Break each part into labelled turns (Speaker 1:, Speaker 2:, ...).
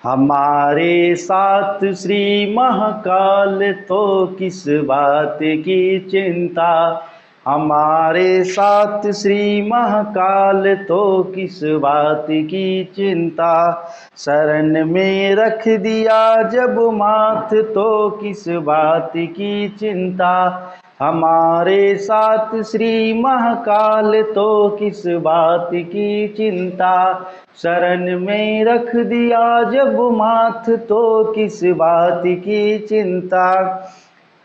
Speaker 1: हमारे साथ श्री महाकाल तो किस बात की चिंता। हमारे साथ श्री महाकाल तो किस बात की चिंता। शरण में रख दिया जब माथ तो किस बात की चिंता। हमारे साथ श्री महाकाल तो किस बात की चिंता। शरण में रख दिया जब माथ तो किस बात की चिंता।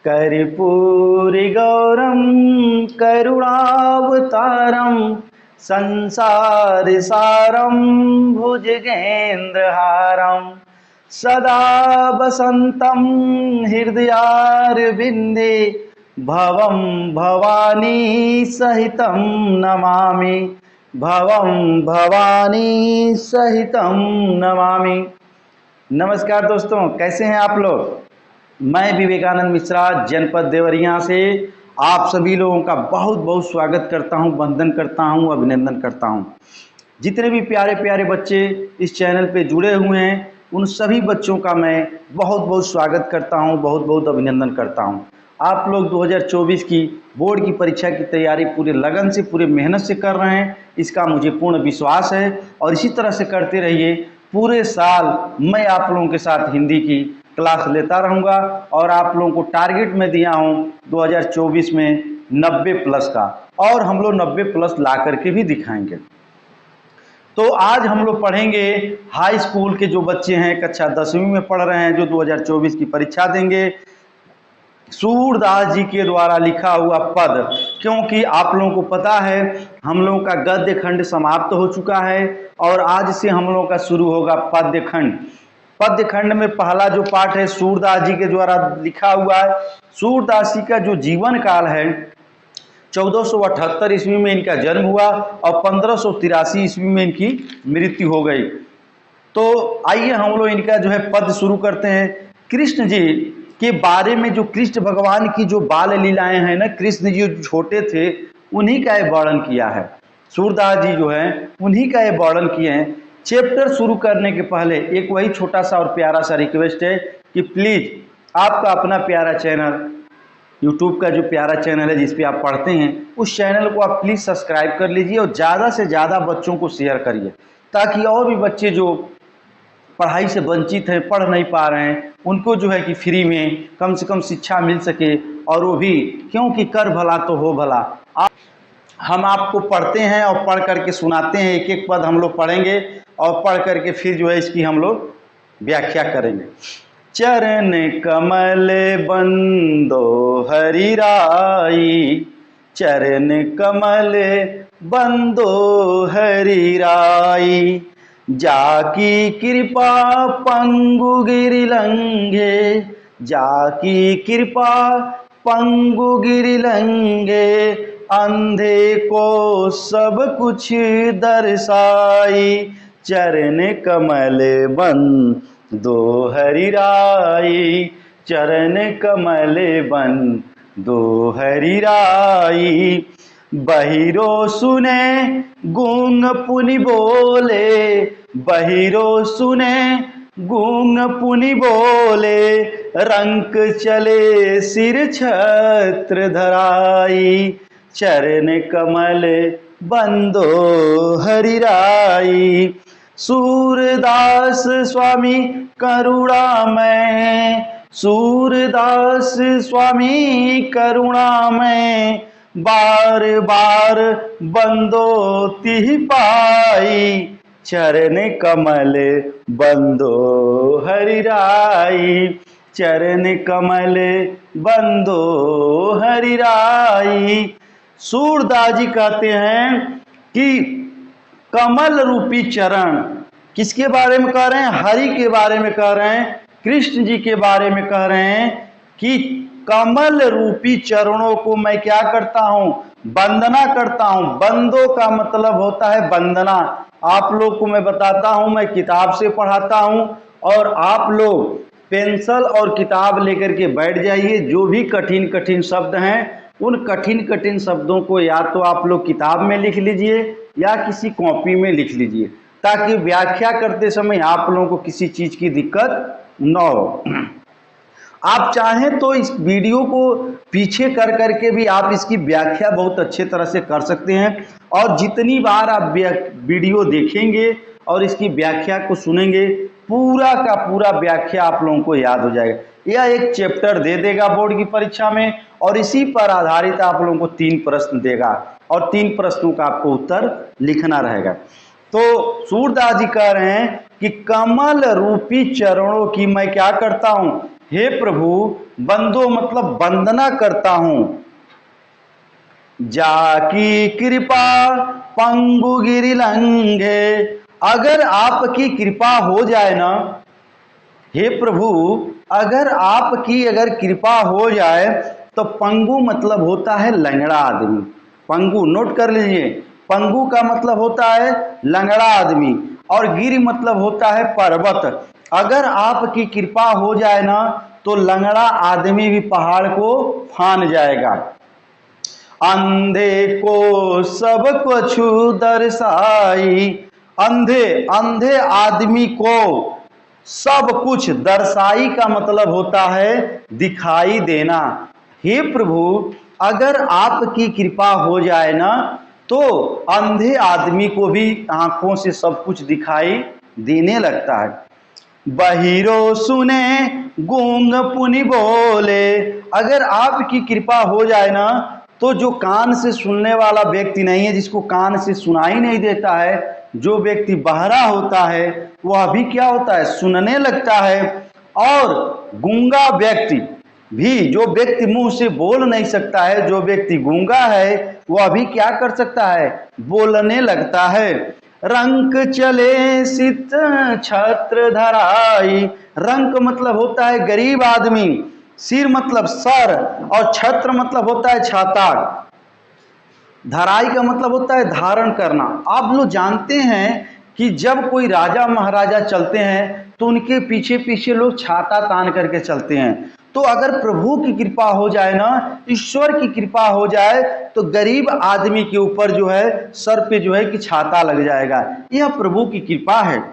Speaker 1: कर्पूरी गौरम करुणावतारम संसार सारम भुजगेंद्रहारम सदा वसंतम हृदयारविंदे भवं भवानी सहितं नमामि। भवं भवानी सहितं नमामि। नमस्कार दोस्तों, कैसे हैं आप लोग। मैं विवेकानंद मिश्रा जनपद देवरिया से आप सभी लोगों का बहुत बहुत स्वागत करता हूं, वंदन करता हूं, अभिनंदन करता हूं। जितने भी प्यारे प्यारे बच्चे इस चैनल पे जुड़े हुए हैं उन सभी बच्चों का मैं बहुत बहुत स्वागत करता हूं, बहुत बहुत अभिनंदन करता हूं। आप लोग 2024 की बोर्ड की परीक्षा की तैयारी पूरे लगन से, पूरे मेहनत से कर रहे हैं, इसका मुझे पूर्ण विश्वास है। और इसी तरह से करते रहिए। पूरे साल मैं आप लोगों के साथ हिंदी की क्लास लेता रहूँगा और आप लोगों को टारगेट में दिया हूँ 2024 में 90 प्लस का, और हम लोग 90 प्लस ला करके भी दिखाएंगे। तो आज हम लोग पढ़ेंगे हाई स्कूल के जो बच्चे हैं, कक्षा 10वीं में पढ़ रहे हैं, जो 2024 की परीक्षा देंगे, सूरदास जी के द्वारा लिखा हुआ पद। क्योंकि आप लोगों को पता है हम लोगों का गद्य खंड समाप्त हो चुका है और आज से हम लोगों का शुरू होगा पद्य खंड। पद्य खंड में पहला जो पाठ है सूरदास जी के द्वारा लिखा हुआ है। सूरदास जी का जो जीवन काल है 1478 ईस्वी में इनका जन्म हुआ और 1583 ईस्वी में इनकी मृत्यु हो गई। तो आइए हम लोग इनका जो है पद शुरू करते हैं। कृष्ण जी के बारे में, जो कृष्ण भगवान की जो बाल लीलाएं हैं ना, कृष्ण जी जो छोटे थे उन्हीं का ये वर्णन किया है। सूरदास जी जो है उन्हीं का ये वर्णन किए हैं। चैप्टर शुरू करने के पहले एक वही छोटा सा और प्यारा सा रिक्वेस्ट है कि प्लीज आपका अपना प्यारा चैनल, यूट्यूब का जो प्यारा चैनल है जिस पे आप पढ़ते हैं, उस चैनल को आप प्लीज सब्सक्राइब कर लीजिए और ज़्यादा से ज़्यादा बच्चों को शेयर करिए, ताकि और भी बच्चे जो पढ़ाई से वंचित हैं, पढ़ नहीं पा रहे हैं, उनको जो है कि फ्री में कम से कम शिक्षा मिल सके। और वो भी क्योंकि कर भला तो हो भला। हम आपको पढ़ते हैं और पढ़ करके सुनाते हैं। एक एक पद हम लोग पढ़ेंगे और पढ़ करके फिर जो है इसकी हम लोग व्याख्या करेंगे। चरण कमल बंदो हरि राई, चरण कमल बंदो हरि राई, जाकी कृपा पंगु गिरि लंघे, जाकी कृपा पंगु गिरि लंघे, अंधे को सब कुछ दर्शाई, चरण कमल बंदो हरि राई, चरण कमल बंदो हरि राई। बहिरो सुने गूंग पुनि बोले, बहिरो सुने गूंग पुनि बोले, रंक चले सिर छत्र धराई, चरण कमल बंदो हरि राई। सूरदास स्वामी करुणामय, सूरदास स्वामी करुणामय, बार बार बंदो तिहि पाई, चरण कमल बंदो हरि राई, चरण कमल बंदो हरि राई। सूरदास जी कहते हैं कि कमल रूपी चरण, किसके बारे में कह रहे हैं? हरि के बारे में कह रहे हैं, कृष्ण जी के बारे में कह रहे हैं कि कमल रूपी चरणों को मैं क्या करता हूं? वंदना करता हूं। बंदो का मतलब होता है वंदना। आप लोग को मैं बताता हूं, मैं किताब से पढ़ाता हूं और आप लोग पेंसिल और किताब लेकर के बैठ जाइए। जो भी कठिन कठिन शब्द हैं उन कठिन कठिन शब्दों को या तो आप लोग किताब में लिख लीजिए या किसी कॉपी में लिख लीजिए, ताकि व्याख्या करते समय आप लोगों को किसी चीज की दिक्कत न हो। आप चाहें तो इस वीडियो को पीछे कर करके भी आप इसकी व्याख्या बहुत अच्छे तरह से कर सकते हैं, और जितनी बार आप वीडियो देखेंगे और इसकी व्याख्या को सुनेंगे, पूरा का पूरा व्याख्या आप लोगों को याद हो जाएगा। यह एक चैप्टर दे देगा बोर्ड की परीक्षा में, और इसी पर आधारित आप लोगों को 3 प्रश्न देगा, और 3 प्रश्नों का आपको उत्तर लिखना रहेगा। तो सूरदास जी कह रहे हैं कि कमल रूपी चरणों की मैं क्या करता हूं, हे प्रभु बंदो मतलब वंदना करता हूं। जाकी कृपा पंगु गिरि लंघे, अगर आपकी कृपा हो जाए ना, हे प्रभु अगर आपकी अगर कृपा हो जाए तो पंगु मतलब होता है लंगड़ा आदमी। पंगु नोट कर लीजिए, पंगु का मतलब होता है लंगड़ा आदमी, और गिरि मतलब होता है पर्वत। अगर आपकी कृपा हो जाए ना तो लंगड़ा आदमी भी पहाड़ को फान जाएगा। अंधे को सब कुछ दर्शाई, अंधे अंधे आदमी को सब कुछ दर्शाई का मतलब होता है दिखाई देना। हे प्रभु अगर आपकी कृपा हो जाए ना तो अंधे आदमी को भी आंखों से सब कुछ दिखाई देने लगता है। बहिरो सुने गूंग पुनि बोले, अगर आपकी कृपा हो जाए ना तो जो कान से सुनने वाला व्यक्ति नहीं है, जिसको कान से सुनाई नहीं देता है, जो व्यक्ति बहरा होता है वह भी क्या होता है, सुनने लगता है। और गूंगा व्यक्ति भी, जो व्यक्ति मुंह से बोल नहीं सकता है, जो व्यक्ति गूंगा है वह भी क्या कर सकता है, बोलने लगता है। रंक चले सित छत्र धराई, रंक मतलब होता है गरीब आदमी, सिर मतलब सर, और छत्र मतलब होता है छाता, धराई का मतलब होता है धारण करना। आप लोग जानते हैं कि जब कोई राजा महाराजा चलते हैं तो उनके पीछे पीछे लोग छाता तान करके चलते हैं। तो अगर प्रभु की कृपा हो जाए ना, ईश्वर की कृपा हो जाए, तो गरीब आदमी के ऊपर जो है सर पे जो है कि छाता लग जाएगा। यह प्रभु की कृपा है।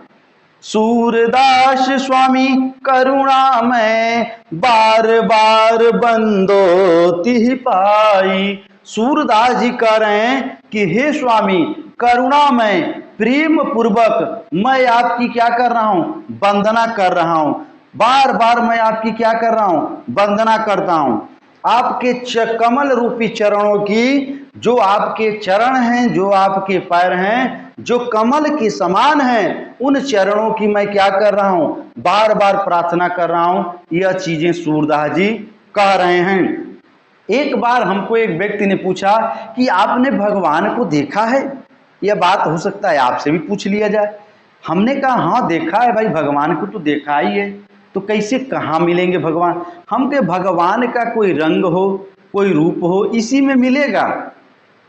Speaker 1: सूरदास स्वामी करुणा में बार बार बंदो तिह पाई, सूरदास जी कह रहे हैं कि हे स्वामी करुणा में प्रेम पूर्वक मैं आपकी क्या कर रहा हूं, वंदना कर रहा हूं। बार बार मैं आपकी क्या कर रहा हूं, वंदना करता हूं। आपके कमल रूपी चरणों की, जो आपके चरण हैं, जो आपके पैर हैं, जो कमल के समान हैं, उन चरणों की मैं क्या कर रहा हूं, बार बार प्रार्थना कर रहा हूं। यह चीजें सूरदास जी कह रहे हैं। एक बार हमको एक व्यक्ति ने पूछा कि आपने भगवान को देखा है? यह बात हो सकता है आपसे भी पूछ लिया जाए। हमने कहा हाँ देखा है भाई, भगवान को तो देखा ही है, तो कैसे कहाँ मिलेंगे भगवान? हम के भगवान का कोई रंग हो, कोई रूप हो, इसी में मिलेगा।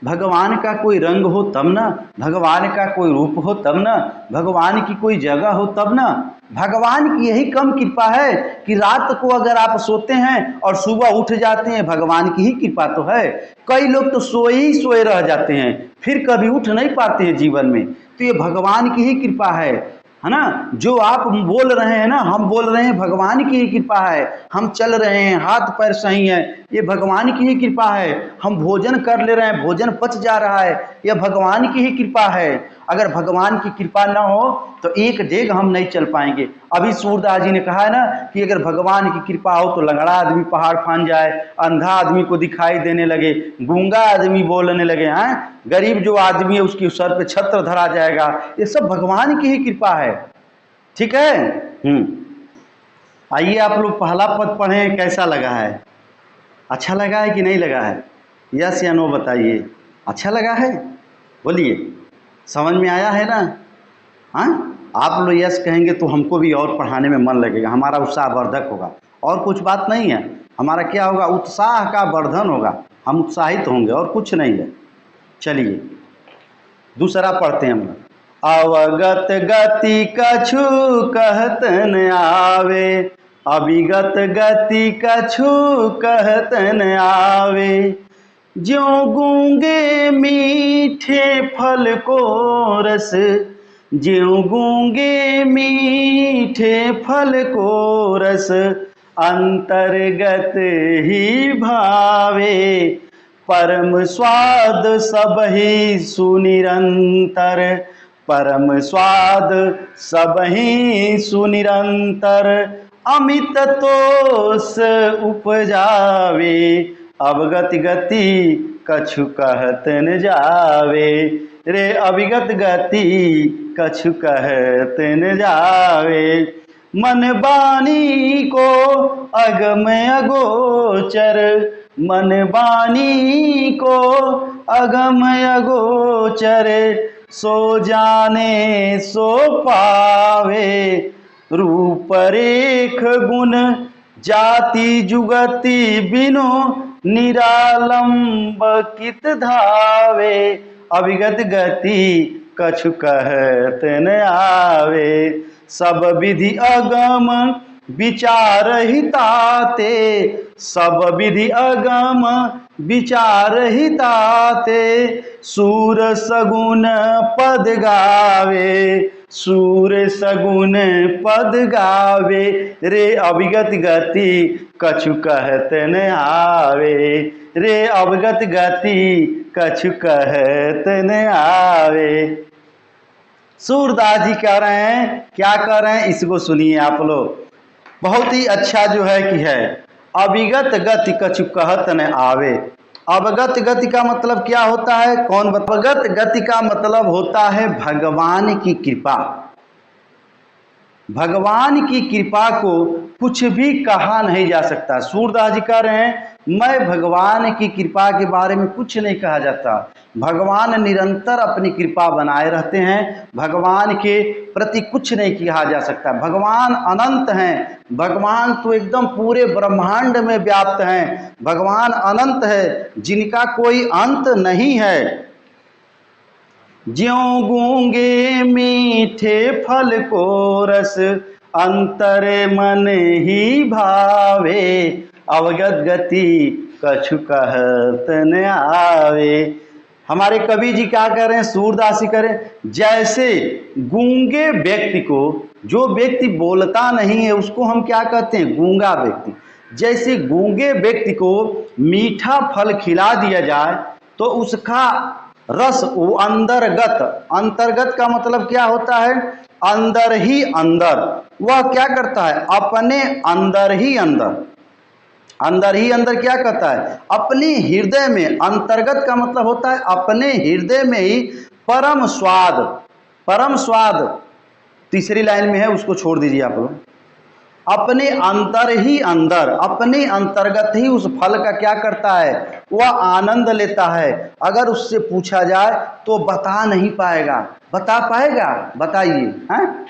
Speaker 1: भगवान का कोई रंग हो तब ना, भगवान का कोई रूप हो तब ना, भगवान की कोई जगह हो तब ना। भगवान की यही कम कृपा है कि रात को अगर आप सोते हैं और सुबह उठ जाते हैं, भगवान की ही कृपा तो है। कई लोग तो सोए ही सोए रह जाते हैं, फिर कभी उठ नहीं पाते हैं जीवन में, तो ये भगवान की ही कृपा है ना। जो आप बोल रहे हैं ना, हम बोल रहे हैं, भगवान की ही कृपा है। हम चल रहे हैं, हाथ पैर सही है, ये भगवान की ही कृपा है। हम भोजन कर ले रहे हैं, भोजन पच जा रहा है, यह भगवान की ही कृपा है। अगर भगवान की कृपा ना हो तो एक डेग हम नहीं चल पाएंगे। अभी सूरदास जी ने कहा है ना कि अगर भगवान की कृपा हो तो लंगड़ा आदमी पहाड़ फान जाए, अंधा आदमी को दिखाई देने लगे, गूंगा आदमी बोलने लगे, हैं गरीब जो आदमी है उसकी सर पे छत्र धरा जाएगा। ये सब भगवान की ही कृपा है। ठीक है। आइए आप लोग पहला पद पढ़ें, कैसा लगा है? अच्छा लगा है कि नहीं लगा है? यस या नो बताइए। अच्छा लगा है? बोलिए, समझ में आया है ना? हाँ, आप लोग यस कहेंगे तो हमको भी और पढ़ाने में मन लगेगा, हमारा उत्साहवर्धक होगा। और कुछ बात नहीं है, हमारा क्या होगा, उत्साह का वर्धन होगा, हम उत्साहित होंगे और कुछ नहीं है। चलिए दूसरा पढ़ते हैं हम लोग। अवगत गति कछु कहत न आवे, अविगत गति कछु कहत न आवे, ज्यों गूंगे मीठे फल को रस ज्यों गूंगे मीठे फल को रस अंतर्गत ही भावे, परम स्वाद सब ही सुनिरंतर, परम स्वाद सब ही सुनिरंतर, अमित तोष उपजावे, अवगत गति कछु कहत न जावे, रे अविगत गति कछु कहत न जावे। मन बानी को अगम अगोचर, मन बानी को अगम अगोचर, सो जाने सो पावे, रूप रेख गुण जाति जुगति बिनु निरालंब कित धावे, अविगत गति कछु कहत न आवे, सब विधि अगम विचार हिताते, सब विधि अगम विचार हिताते, सूर सगुन पद गावे, सूर सगुन पद गावे, रे अविगत गति कछु कहत न आवे, रे अवगत गति कछु कहत न आवे। सूरदास जी कह रहे हैं, क्या कह रहे हैं, इसको सुनिए आप लोग। बहुत ही अच्छा जो है कि है, अविगत गति कछु कहत न आवे। अवगत गति का मतलब क्या होता है, कौन? अवगत गति का मतलब होता है भगवान की कृपा। भगवान की कृपा को कुछ भी कहा नहीं जा सकता। सूरदास जी कह रहे हैं, मैं भगवान की कृपा के बारे में कुछ नहीं कहा जाता। भगवान निरंतर अपनी कृपा बनाए रहते हैं, भगवान के प्रति कुछ नहीं कहा जा सकता। भगवान अनंत हैं, भगवान तो एकदम पूरे ब्रह्मांड में व्याप्त हैं। भगवान अनंत है, जिनका कोई अंत नहीं है। ज्यों गूंगे मीठे फल को रस अंतर मन ही भावे, अवगत गति कछु कहत न आवे। हमारे कवि जी क्या कर रहे हैं, सूरदास जी करें, जैसे गूंगे व्यक्ति को, जो व्यक्ति बोलता नहीं है उसको हम क्या कहते हैं, गूंगा व्यक्ति। जैसे गूंगे व्यक्ति को मीठा फल खिला दिया जाए तो उसका रस वो अंतर्गत, अंतर्गत का मतलब क्या होता है, अंदर ही अंदर, वह क्या करता है, अपने अंदर ही अंदर, अंदर ही अंदर क्या करता है, अपने हृदय में। अंतर्गत का मतलब होता है अपने हृदय में ही परम स्वाद, परम स्वाद तीसरी लाइन में है, उसको छोड़ दीजिए आप लोग। अपने अंतर ही अंदर, अपने अंतर्गत ही उस फल का क्या करता है, वह आनंद लेता है। अगर उससे पूछा जाए तो बता नहीं पाएगा। बता पाएगा? बताइए। हैं?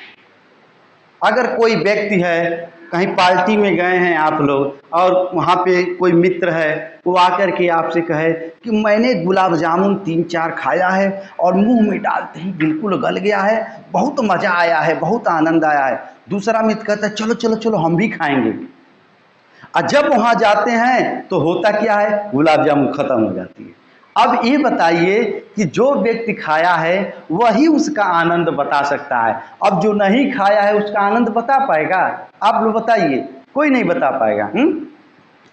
Speaker 1: अगर कोई व्यक्ति है, कहीं पार्टी में गए हैं आप लोग और वहाँ पे कोई मित्र है, वो आकर के आपसे कहे कि मैंने गुलाब जामुन 3-4 खाया है और मुंह में डालते ही बिल्कुल गल गया है, बहुत मज़ा आया है, बहुत आनंद आया है। दूसरा मित्र कहता है चलो चलो चलो हम भी खाएंगे। और जब वहाँ जाते हैं तो होता क्या है, गुलाब जामुन खत्म हो जाती है। अब ये बताइए कि जो व्यक्ति खाया है वही उसका आनंद बता सकता है। अब जो नहीं खाया है उसका आनंद बता पाएगा? आप लोग बताइए, कोई नहीं बता पाएगा।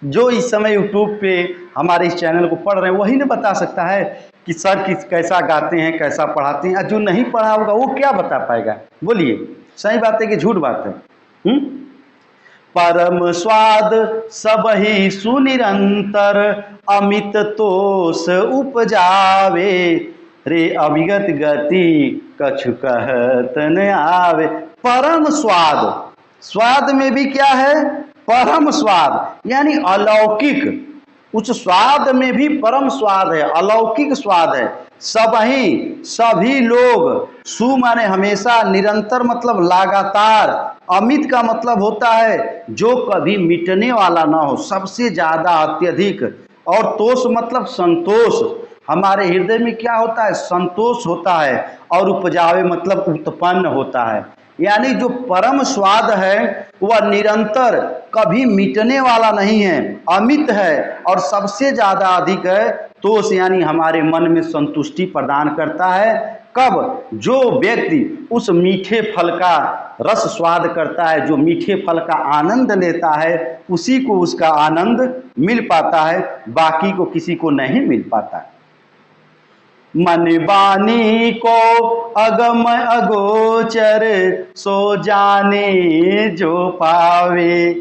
Speaker 1: जो इस समय यूट्यूब पे हमारे इस चैनल को पढ़ रहे हैं वही नहीं बता सकता है कि सर कैसा गाते हैं, कैसा पढ़ाते हैं। जो नहीं पढ़ा होगा वो क्या बता पाएगा? बोलिए, सही बात है कि झूठ बात है? परम स्वाद सब ही सुनिरंतर, अमित तोष उपजावे, रे अविगत गति कछु कहत न आवे। परम स्वाद, स्वाद में भी क्या है, परम स्वाद यानी अलौकिक। उस स्वाद में भी परम स्वाद है, अलौकिक स्वाद है। सभी लोग, सु माने हमेशा, निरंतर मतलब लगातार, अमित का मतलब होता है जो कभी मिटने वाला ना हो, सबसे ज्यादा, अत्यधिक। और तोष मतलब संतोष। हमारे हृदय में क्या होता है, संतोष होता है। और उपजावे मतलब उत्पन्न होता है। यानी जो परम स्वाद है वह निरंतर, कभी मिटने वाला नहीं है, अमित है और सबसे ज्यादा अधिक है। तोष यानी हमारे मन में संतुष्टि प्रदान करता है, कब? जो व्यक्ति उस मीठे फल का रस स्वाद करता है, जो मीठे फल का आनंद लेता है, उसी को उसका आनंद मिल पाता है, बाकी को किसी को नहीं मिल पाता। मन बानी को अगम अगोचर, सो जाने जो पावे।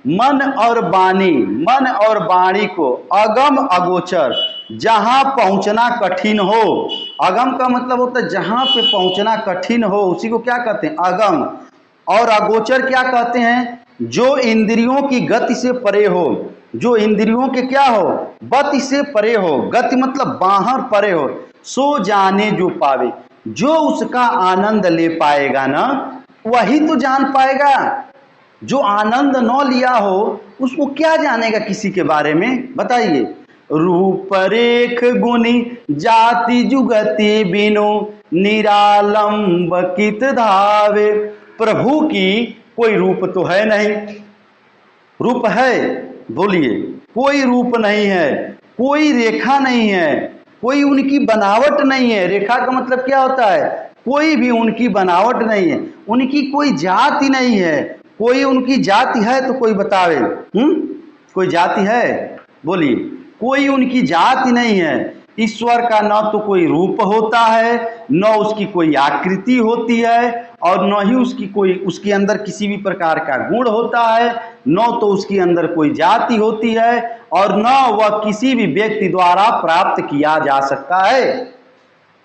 Speaker 1: मन और बानी, मन और वाणी को अगम अगोचर, जहां पहुंचना कठिन हो। अगम का मतलब होता है जहां पे पहुंचना कठिन हो, उसी को क्या कहते हैं? अगम। और अगोचर क्या कहते हैं? जो इंद्रियों की गति से परे हो, जो इंद्रियों के क्या हो? गति से परे हो। गति मतलब बाहर परे हो। सो जाने जो पावे, जो उसका आनंद ले पाएगा ना, वही तो जान पाएगा। जो आनंद न लिया हो उसको क्या जानेगा किसी के बारे में? बताइए। रूप रेख गुणी जाति जुगति बिनु, निरालंब कित धावे। प्रभु की कोई रूप तो है नहीं। रूप है? बोलिए। कोई रूप नहीं है, कोई रेखा नहीं है, कोई उनकी बनावट नहीं है। रेखा का मतलब क्या होता है? कोई भी उनकी बनावट नहीं है। उनकी कोई जाति नहीं है। कोई उनकी जाति है तो कोई बतावे। कोई जाति है? बोलिए। कोई उनकी जाति नहीं है। ईश्वर का न तो कोई रूप होता है, न उसकी कोई आकृति होती है, और न ही उसकी कोई, उसके अंदर किसी भी प्रकार का गुण होता है, न तो उसके अंदर कोई जाति होती है, और न वह किसी भी व्यक्ति द्वारा प्राप्त किया जा सकता है।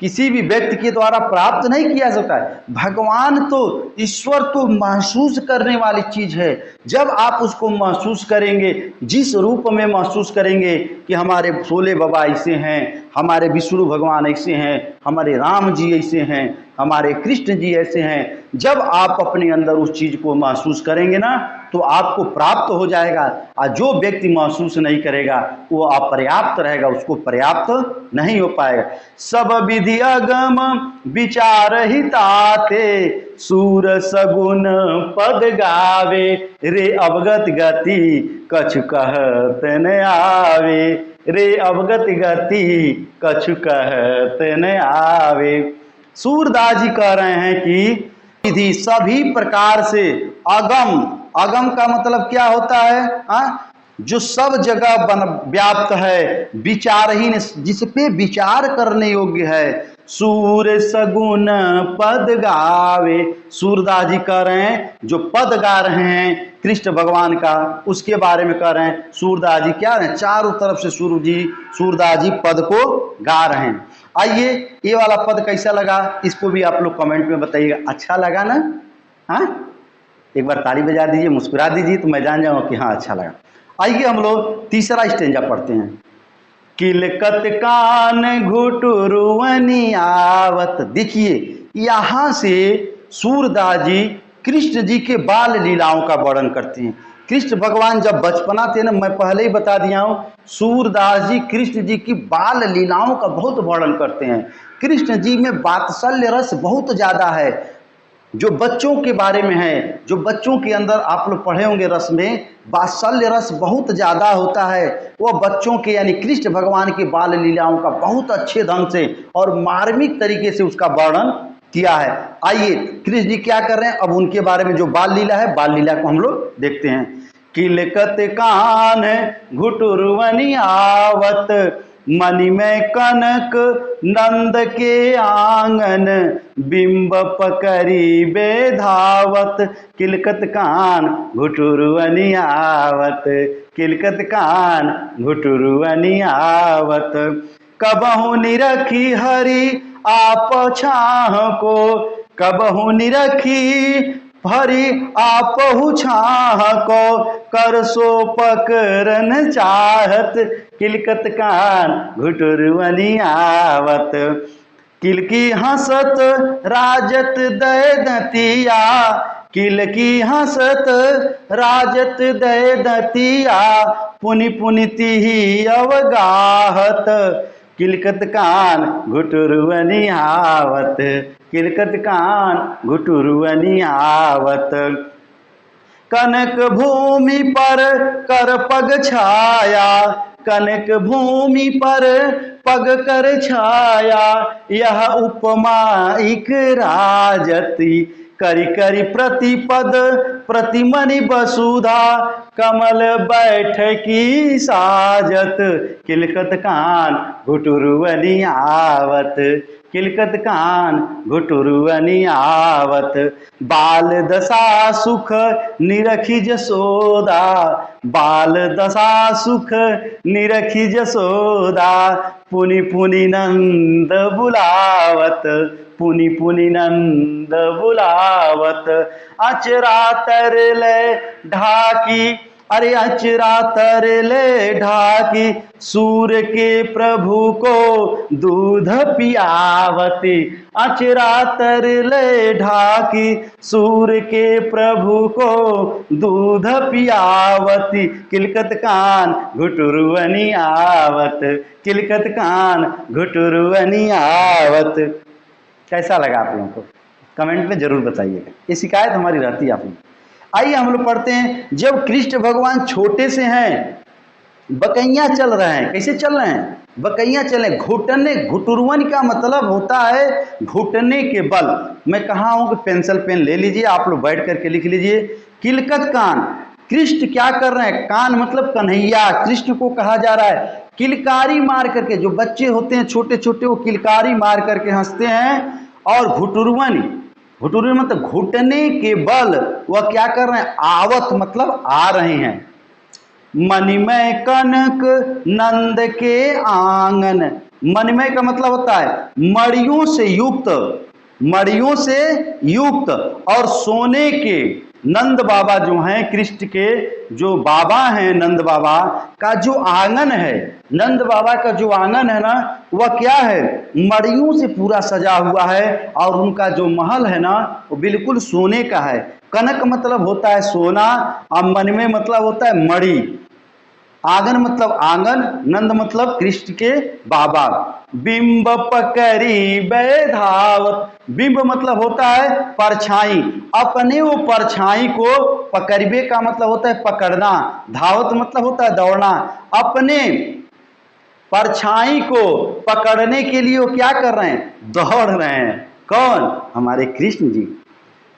Speaker 1: किसी भी व्यक्ति के द्वारा प्राप्त नहीं किया सकता है। भगवान तो, ईश्वर तो महसूस करने वाली चीज है। जब आप उसको महसूस करेंगे, जिस रूप में महसूस करेंगे कि हमारे भोले बाबा ऐसे हैं, हमारे विष्णु भगवान ऐसे हैं, हमारे राम जी ऐसे हैं, हमारे कृष्ण जी ऐसे हैं, जब आप अपने अंदर उस चीज को महसूस करेंगे ना, तो आपको प्राप्त हो जाएगा। और जो व्यक्ति महसूस नहीं करेगा वो अपर्याप्त रहेगा, उसको पर्याप्त नहीं हो पाएगा। सब विधि अगम विचार हिताते, सूर सगुन पद गावे। रे अवगत गति कछु कहत न आवे। रे अवगत गति कछु कहत न आवे। सूरदास जी कह रहे हैं कि विधि सभी प्रकार से अगम, अगम का मतलब क्या होता है? जो सब जगह व्याप्त है, विचारहीन, जिसपे विचार करने योग्य है। सूर सगुन पद गावे। सूरदास जी कह रहे हैं जो पद गा रहे हैं कृष्ण भगवान का, उसके बारे में कह रहे हैं। सूरदास जी क्या है? चारों तरफ से सूरदास जी पद को गा रहे हैं। आइए, ये वाला पद कैसा लगा, इसको भी आप लोग कमेंट में बताइएगा। अच्छा लगा ना? एक बार ताली बजा दीजिए, मुस्कुरा दीजिए, तो मैं जान जाऊंगा कि हाँ अच्छा लगा। आइए हम लोग तीसरा स्टेंजा पढ़ते हैं। किलकत कान घुटुरुवनि आवत। देखिए, यहाँ से सूरदास जी कृष्ण जी के बाल लीलाओं का वर्णन करते हैं। कृष्ण भगवान जब बचपना थे ना, मैं पहले ही बता दिया हूँ, सूरदास जी कृष्ण जी की बाल लीलाओं का बहुत वर्णन करते हैं। कृष्ण जी में वात्सल्य रस बहुत ज़्यादा है, जो बच्चों के बारे में है, जो बच्चों के अंदर आप लोग पढ़े होंगे रस में, वात्सल्य रस बहुत ज़्यादा होता है। वह बच्चों के यानी कृष्ण भगवान के बाल लीलाओं का बहुत अच्छे ढंग से और मार्मिक तरीके से उसका वर्णन किया है। आइए, कृष्ण जी क्या कर रहे हैं, अब उनके बारे में जो बाल लीला है, बाल लीला को हम लोग देखते हैं। किलकत कान घुटुरवनि आवत, मणि में कनक नंद के आंगन, बिंब पकड़ी बेधावत। किलकत कान घुटुरवनि आवत, किलकत कान घुटुरवनि आवत। कबहु निरखी हरि आप छाह को, कबहु निरखी हरि आपहु छाह को, कर सो पकरन चाहत। किलकत कान घुटुरवनि आवत। किलकी हंसत राजत दय दतिया, किलकी हंसत राजत दय दतिया, पुनि पुनि तिहि अवगाहत। किलकत कान घुटुरवनि आवत, किलकत कान घुटुरवनि आवत। कनक भूमि पर कर पग छाया, कनक भूमि पर पग कर छाया, यह उपमा इक राजति, करि करि प्रतिपद प्रतिमनि वसुधा, कमल बैठकी साजत, किलकत कान घुटुरुअनि आवत, किलकत कान घुटुरुअनि आवत, बाल दशा सुख निरखी जसोदा, बाल दशा सुख निरखी जसोदा, पुनि पुनि नंद बुलावत, पुनि पुनि नंद बुलावत, अचरा तरले ढाकी, अरे अचरा तरले ढाकी, सूर के प्रभु को दूध पियावती, अचरा तरले ढाकी, सूर के प्रभु को दूध पियावती, किलकत कान घुटुरुअनि आवत, किलकत कान घुटुरुअनि आवत। कैसा लगा आप लोगों को? कमेंट में जरूर बताइएगा, ये शिकायत हमारी रहती है आप लोग। आइए हम लोग पढ़ते हैं। जब कृष्ण भगवान छोटे से हैं, बकैया चल रहे हैं। कैसे चल रहे हैं? बकैया चले। घुटने, घुटुरुअन का मतलब होता है घुटने के बल। मैं कहा हूं कि पेंसिल पेन ले लीजिए, आप लोग बैठ करके लिख लीजिए। किलकत कान, कृष्ण क्या कर रहे हैं? कान मतलब कन्हैया, कृष्ण को कहा जा रहा है। किलकारी मार करके, जो बच्चे होते हैं छोटे छोटे, वो किलकारी मार करके हंसते हैं। और घुटुरुअन, घुटुरुअन मतलब घुटने के बल वह क्या कर रहे हैं? आवत मतलब आ रहे हैं। मणिमय कनक नंद के आंगन, मणिमय का मतलब होता है मणियों से युक्त, मणियों से युक्त। और सोने के, नंद बाबा जो हैं, कृष्ण के जो बाबा हैं, नंद बाबा का जो आंगन है, नंद बाबा का जो आंगन है ना, वह क्या है? मणियों से पूरा सजा हुआ है। और उनका जो महल है ना, वो बिल्कुल सोने का है। कनक मतलब होता है सोना, और मणिमय मतलब होता है मणि। आंगन मतलब आंगन, नंद मतलब कृष्ण के बाबा। बिंब पकड़ी बैधावत, बिंब मतलब होता है परछाई, अपने वो परछाई को पकड़बे का मतलब होता है पकड़ना। धावत मतलब होता है दौड़ना। अपने परछाई को पकड़ने के लिए वो क्या कर रहे हैं? दौड़ रहे हैं। कौन? हमारे कृष्ण जी।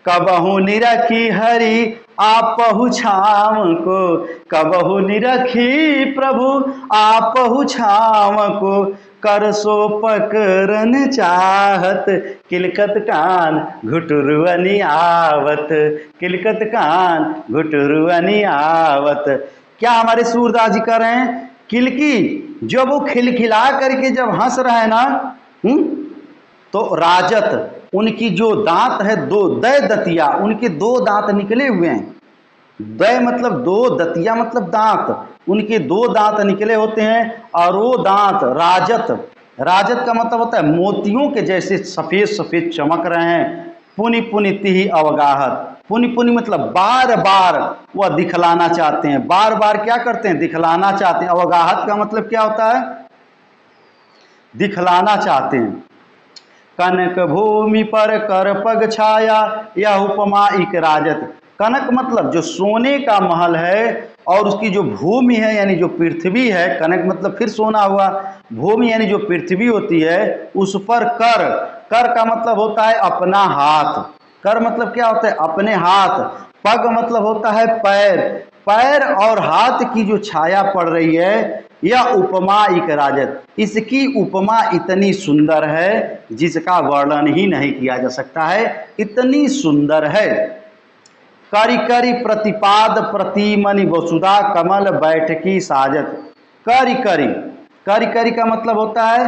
Speaker 1: कबहु निरखी हरि आपहु छाम को, कबहु निरखी प्रभु आपहु छाम को, कर सो पकड़न चाहत, किलकत कान घुटुरुअनि आवत, किलकत कान घुटुरुअनि आवत। क्या हमारे सूरदास जी कर रहे हैं? किलकी, जब वो खिलखिला करके जब हंस रहे हैं ना, तो राजत, उनकी जो दांत है, दो दय दतिया, उनके दो दांत निकले हुए हैं। दय मतलब दो, दतिया मतलब दांत, उनके दो दांत निकले होते हैं। और वो दांत राजत, राजत का मतलब होता है मोतियों के जैसे सफेद सफेद चमक रहे हैं। पुनि पुनि तिहि अवगाहत, पुनि पुनि मतलब बार बार वह दिखलाना चाहते हैं। बार बार क्या करते हैं? दिखलाना चाहते हैं। अवगाहत का मतलब क्या होता है? दिखलाना चाहते हैं। कनक भूमि पर कर पग छाया, यह उपमा इक राजत। कनक मतलब जो सोने का महल है, और उसकी जो भूमि है यानी जो पृथ्वी है, कनक मतलब फिर सोना हुआ, भूमि यानी जो पृथ्वी होती है, उस पर कर, कर का मतलब होता है अपना हाथ। कर मतलब क्या होता है? अपने हाथ। पग मतलब होता है पैर, पैर और हाथ की जो छाया पड़ रही है, यह उपमा इक राजत, इसकी उपमा इतनी सुंदर है जिसका वर्णन ही नहीं किया जा सकता है, इतनी सुंदर है। करि करि प्रतिपाद प्रतिमनि वसुधा, कमल बैठकी साजत। करि करि, करि करि का मतलब होता है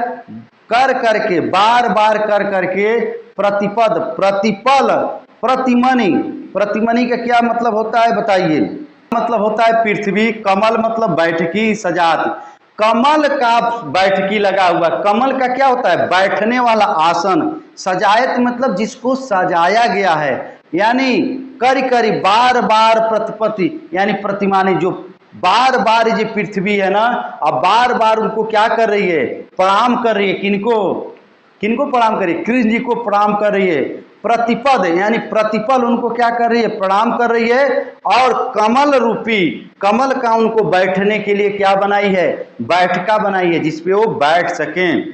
Speaker 1: कर करके, बार बार कर करके। प्रतिपद, प्रतिपल, प्रतिमनि, प्रतिमनि का क्या मतलब होता है बताइए? मतलब होता है पृथ्वी। कमल मतलब बैठकी, सजात, कमल का बैठकी लगा हुआ। कमल का क्या होता है? बैठने वाला आसन। सजायत मतलब जिसको सजाया गया है, यानी करि करि बार बार प्रतिपति, यानी प्रतिमानी, जो बार बार ये पृथ्वी है ना, अब बार बार उनको क्या कर रही है? प्रणाम कर रही है। किनको? किनको प्रणाम कर रही है? कृष्ण जी को प्रणाम कर रही है। प्रतिपद यानी प्रतिपल उनको क्या कर रही है? प्रणाम कर रही है। और कमल रूपी, कमल का उनको बैठने के लिए क्या बनाई है? बैठका बनाई है, जिसपे वो बैठ सकें।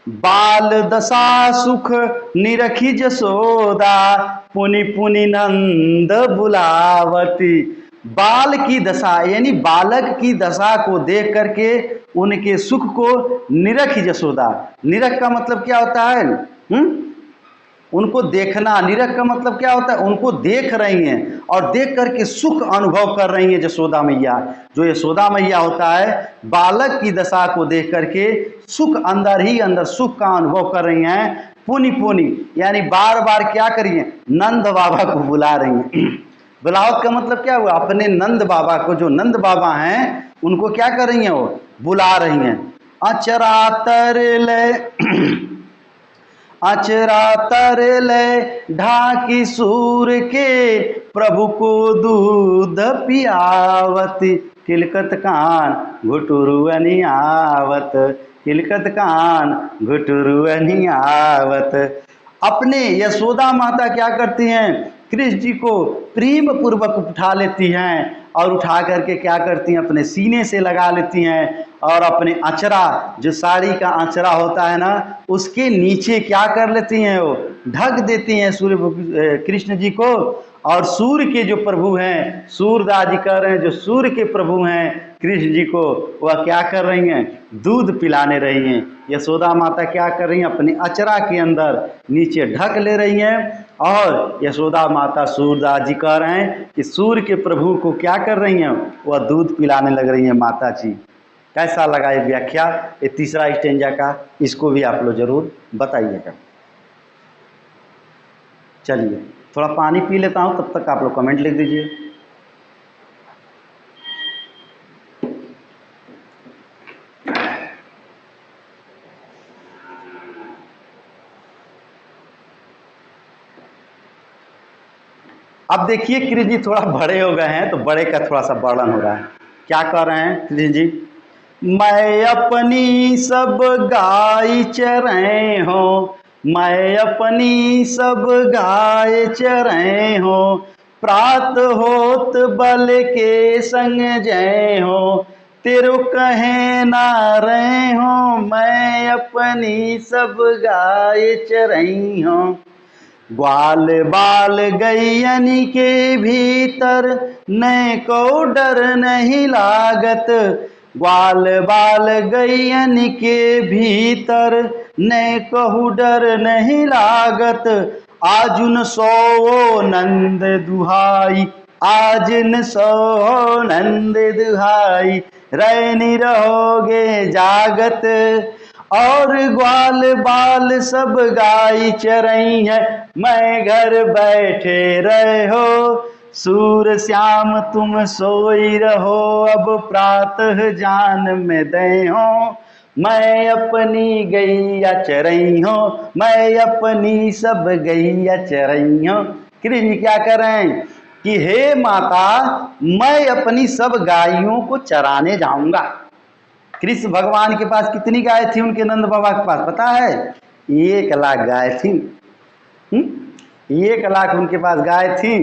Speaker 1: बाल दशा सुख निरखी जसोदा, पुनि पुनि नंद बुलावती। बाल की दशा यानी बालक की दशा को देख करके उनके सुख को निरखी जसोदा। निरख का मतलब क्या होता है? उनको देखना। निरख का मतलब क्या होता है? उनको देख रही हैं और देख करके सुख अनुभव कर रही हैं यशोदा मैया। जो यशोदा मैया होता है, बालक की दशा को देख करके सुख, अंदर ही अंदर सुख का अनुभव कर रही हैं। पुनि पुनि यानी बार बार क्या करिए? नंद बाबा को बुला रही हैं। बुलावत का मतलब क्या हुआ? अपने नंद बाबा को, जो नंद बाबा हैं, उनको क्या कर रही हैं? वो बुला रही हैं। अचरा तर ले अचरा तर ले ढाकी सूर के, प्रभु को दूध पियावती। किलकत कान घुटुरुअनि आवत, किलकत कान घुटुरुअनि आवत। अपने यशोदा माता क्या करती हैं? कृष्ण जी को प्रेम पूर्वक उठा लेती हैं और उठा करके क्या करती हैं? अपने सीने से लगा लेती हैं और अपने अचरा, जो साड़ी का अचरा होता है ना, उसके नीचे क्या कर लेती हैं? वो ढक देती हैं सूर्य कृष्ण जी को। और सूर्य के जो प्रभु हैं, सूरदास जी कह रहे हैं, जो सूर्य के प्रभु हैं कृष्ण जी को, वह क्या कर रही हैं? दूध पिलाने रही हैं। यशोदा माता क्या कर रही हैं? अपने अचरा के अंदर नीचे ढक ले रही हैं। और यशोदा माता, सूरदास जी कह रहे हैं कि सूर्य के प्रभु को क्या कर रही हैं? वह दूध पिलाने लग रही हैं माता जी। कैसा लगा ये व्याख्या, ये तीसरा स्टेंजा का? इसको भी आप लोग जरूर बताइएगा। चलिए थोड़ा पानी पी लेता हूँ, तब तक आप लोग कमेंट लिख दीजिए। अब देखिए कृष्ण जी थोड़ा बड़े हो गए हैं, तो बड़े का थोड़ा सा वर्णन हो रहा है। क्या कह रहे हैं कृष्ण जी? मैं अपनी सब गाय चरे हो, मैं अपनी सब गाय चरे हो, प्रात होत बल के संग जय हो, तेरो कहे ना रहे हो, मैं अपनी सब गाय चरई हो। ग्वाल बाल गैयन के भीतर न को डर नहीं लागत, ग्वाल बाल गैयन के भीतर न कहु डर नहीं लागत। आजुन सो नंद दुहाई, आजुन सो नंद दुहाई, रैनी रहोगे जागत। और ग्वाल बाल सब गाय चरई है, मैं घर बैठे रहो, सूर श्याम तुम सोई रहो, अब प्रातः जान में दे हो, मैं अपनी गैया चरई हो, मैं अपनी सब गैया चरई हो। कृष्ण क्या कर रहे हैं कि हे माता, मैं अपनी सब गायों को चराने जाऊंगा। कृष्ण भगवान के पास कितनी गाय थी? उनके नंद बाबा के पास पता है? 1 लाख गाय थी। 1 लाख उनके पास गाय थी।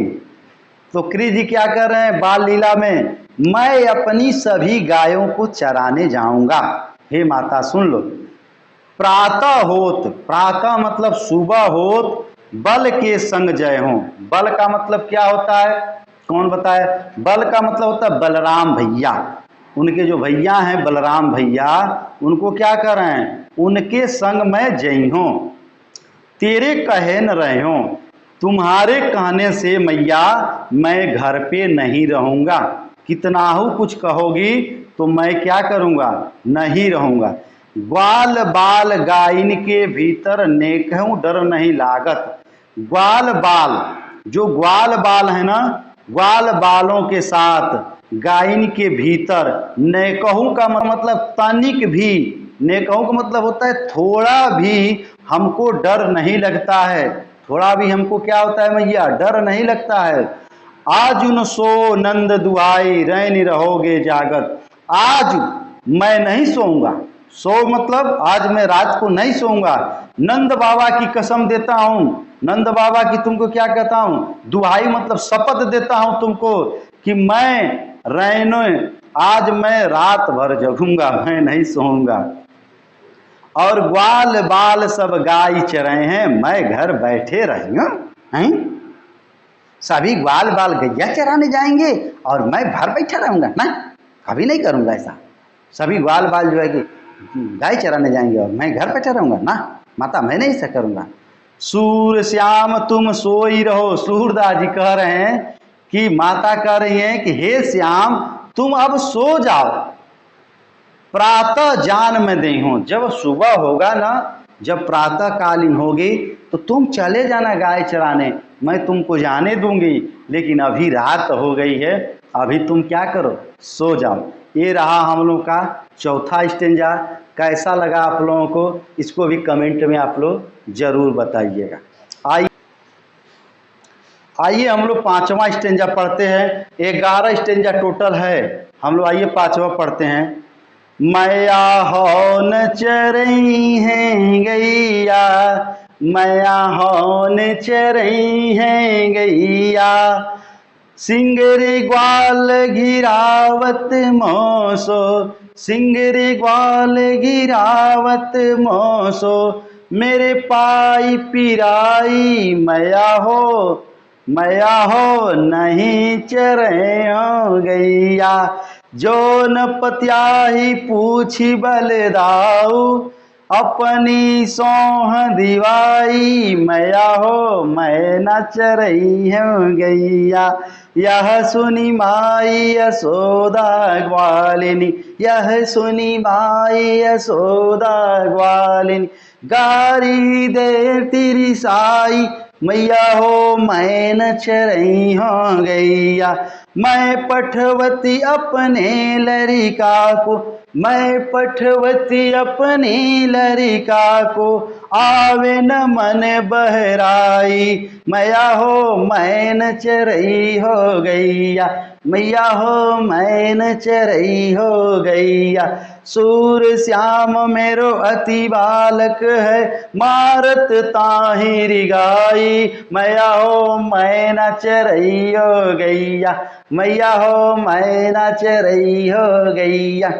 Speaker 1: तो कृष्ण जी क्या कर रहे हैं बाल लीला में? मैं अपनी सभी गायों को चराने जाऊंगा। हे माता सुन लो। प्रातः होत, प्रातः मतलब सुबह होत, बल के संग जय हो। बल का मतलब क्या होता है? कौन बताए? बल का मतलब होता है बलराम भैया। उनके जो भैया हैं बलराम भैया, उनको क्या कर रहे हैं? उनके संग मैं जई हूं, तेरे कहे न रहे हो, तुम्हारे कहने से मैया मैं घर पे नहीं रहूंगा, कितना हो कुछ कहोगी तो मैं क्या करूंगा? नहीं रहूंगा। ग्वाल बाल गायन के भीतर नेकहूं डर नहीं लागत। ग्वाल बाल, जो ग्वाल बाल है ना, ग्वाल बालों के साथ गायन के भीतर, नेकहूं का मतलब तनिक भी, नेकहूं का मतलब होता है थोड़ा भी हमको डर नहीं लगता है। थोड़ा भी हमको क्या होता है मैया? डर नहीं लगता है। आज उन सो नंद दुहाई, रैनी रहोगे जागत। आज मैं नहीं सोऊंगा, सो मतलब आज मैं रात को नहीं सोऊंगा। नंद बाबा की कसम देता हूँ, नंद बाबा की तुमको क्या कहता हूँ, दुहाई मतलब शपथ देता हूँ तुमको कि मैं रैनो आज मैं रात भर जगूंगा, मैं नहीं सोऊंगा। और ग्वाल बाल सब गाय चराए हैं, मैं घर बैठे रहूंगा। हैं सभी ग्वाल बाल गैया चराने जाएंगे और मैं घर बैठा रहूंगा ना, कभी नहीं करूंगा ऐसा। सभी ग्वाल बाल जो है कि गाय चराने जाएंगे और मैं घर बैठा रहूंगा ना, माता मैं नहीं ऐसा करूंगा। सूर श्याम तुम सोई रहो, सूरदास जी कह रहे हैं कि माता कह रही हैं कि हे श्याम तुम अब सो जाओ, प्रातः जान में दे हो। जब सुबह होगा ना, जब प्रातः कालीन होगी तो तुम चले जाना गाय चराने, मैं तुमको जाने दूंगी, लेकिन अभी रात हो गई है, अभी तुम क्या करो, सो जाओ। ये रहा हम लोग का चौथा स्टेंजा। कैसा लगा आप लोगों को, इसको भी कमेंट में आप लोग जरूर बताइएगा। आइए हम लोग पांचवा स्टेंजा पढ़ते हैं। 11 स्टेंजा टोटल है, हम लोग आइए पांचवा पढ़ते हैं। मैया हौन चरई हैं गैया, मैया हौन चरई हैं गैया, सिंगरी ग्वाल गिरावत मौसो, सिंगरी ग्वाल गिरावत मौसो, मेरे पाई पिराई मैया हो, मैया हो नहीं चरे हो गैया, जो न पत्याही पूछी बलदाऊ, अपनी सोह दिवाई मैया हो मैं न चरई हूँ गैया। यह सुनी माई यशोदा ग्वालिनी, यह सुनी माई यशोदा ग्वालिनी, गारी दे तेरी साई मैया हो मैं न चरई हो गैया। मैं पठवती अपने लरिका को, मैं पठवती अपनी लरिका को, आवे न मन बहराई मैया हो मैं न चरई हो गैया, मैया हो मैं न चरई हो गैया। सूर श्याम मेरो अति बालक है, मारत ताहिरी गाई मैया हो मैं न चरई हो गैया, मैया हो मैं न चरई हो गैया।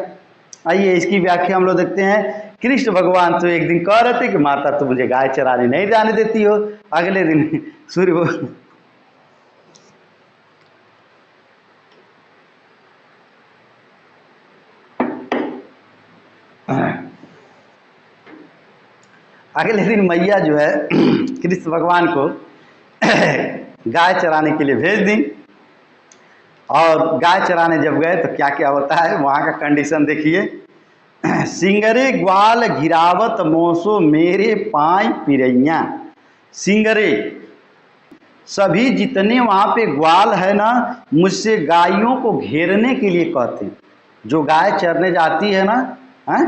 Speaker 1: आइए इसकी व्याख्या हम लोग देखते हैं। कृष्ण भगवान तो एक दिन कह रहे थे कि माता तो मुझे गाय चराने नहीं जाने देती हो, अगले दिन सूर्य अगले दिन मैया जो है कृष्ण भगवान को गाय चराने के लिए भेज दी। और गाय चराने जब गए तो क्या क्या होता है वहाँ का कंडीशन देखिए। सिंगरे ग्वाल गिरावत मोसो मेरे पाई पिरैया, सिंगरे सभी जितने वहाँ पे ग्वाल है ना, मुझसे गायों को घेरने के लिए कहते हैं। जो गाय चरने जाती है ना, है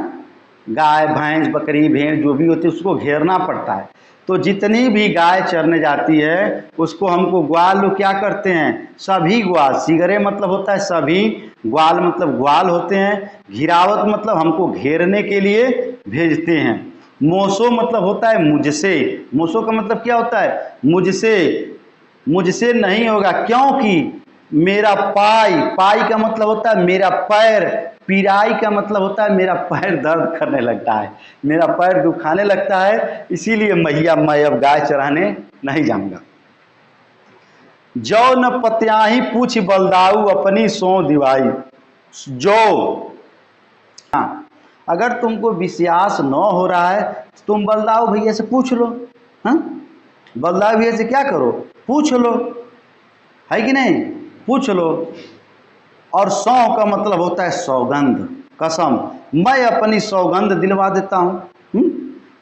Speaker 1: गाय भैंस बकरी भेड़ जो भी होती है उसको घेरना पड़ता है। तो जितनी भी गाय चरने जाती है उसको हमको ग्वाल लोग क्या करते हैं, सभी ग्वाल, सिगरे मतलब होता है सभी, ग्वाल मतलब ग्वाल होते हैं, घिरावत मतलब हमको घेरने के लिए भेजते हैं। मोसो मतलब होता है मुझसे, मोसो का मतलब क्या होता है मुझसे, मुझसे नहीं होगा क्योंकि मेरा पाई, पाई का मतलब होता है मेरा पैर, पिराई का मतलब होता है मेरा पैर दर्द करने लगता है, मेरा पैर दुखाने लगता है, इसीलिए मैया मैं अब गाय चराने नहीं जाऊंगा। जो न पत्याही पूछ बलदाऊ अपनी सो दिवाई, जो हाँ अगर तुमको विश्वास न हो रहा है तुम बलदाऊ भैया से पूछ लो। हाँ बलदाऊ भैया से क्या करो, पूछ लो, है कि नहीं, पूछ लो। और सौ का मतलब होता है सौगंध, कसम, मैं अपनी सौगंध दिलवा देता हूँ,